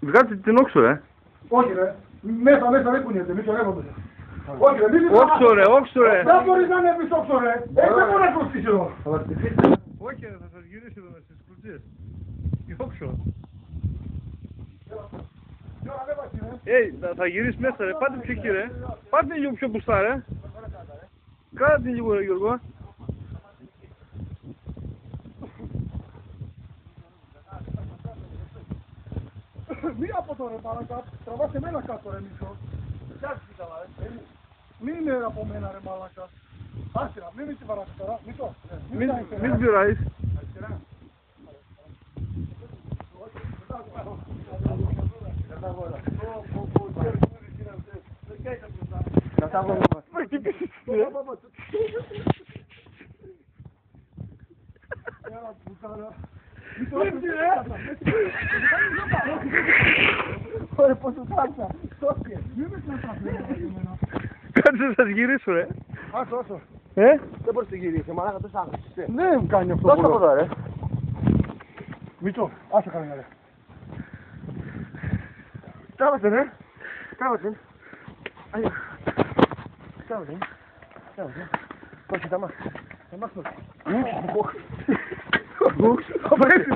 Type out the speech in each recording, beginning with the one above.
Βγάλτε την όξο, ρε. Όχι ρε. Μέσα δεν κουνιέται, μη το ρεύονται. Όχι ρε, μη Όξο, ρε, όξο, ρε. Δεν μπορείς να ανέβεις όξο ρε. Δεν μπορεί να κοστίσει εδώ. Όχι, ρε, θα σας γυρίσει εδώ στις κουτσίες. Η όξο. Θα γυρίσει μέσα, ρε. Πάτε πιο εκεί, ρε. Πάτε λίγο πιο μπροστά, ρε. Κάντε λίγο, ρε, Γιώργο. Μη από το ρε μαλάκα, τραβάς εμένα κάτω ρε Μίτσο. Μην είναι από μένα ρε μαλάκα. Άσυρα, μην με συμπαράσεις τώρα, Μίτσο. Μην πειράεις. Ωραία, πώς σου φάρσα. Μην με συμπαράσεις. Κάτσε να σας γυρίσω, ρε. Άσο. Δεν μπορείς να γυρίσεις, μαλάκα τόσο άγριος. Ναι, μου κάνει αυτό. Δώσε από εδώ, ρε. Μίτσο, άσε κανένα ρε. Τράβασε, ρε. Τράβασε. Τράβασε. Όχι, τα μάχη. Τα μάχη τώρα. Μπουξ. Απρέσει.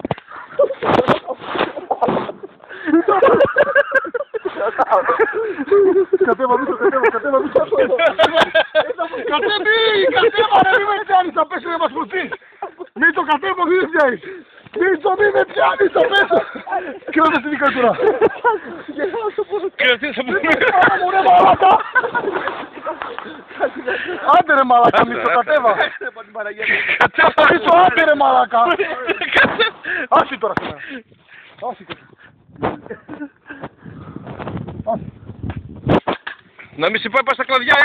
Κατέβα μίσο, κατέβα μίσο. Κατέβα ρε, μη με πιάνεις, θα πέσει να μας πουθείς. Μίσο, κατέβα, μη με πιάνεις. Μίσο, μη με πιάνεις, θα πέσω. Κράτα στη δικατούρα. Κρατήσα που Μου ρε μαλάκα. Άντε ρε μαλάκα, Μίσο, κατέβα. Μίσο, άντε ρε μαλάκα. Άσυ τώρα σήμερα. Άσυ τώρα. να μην σε πάει πας στα κλαδιά,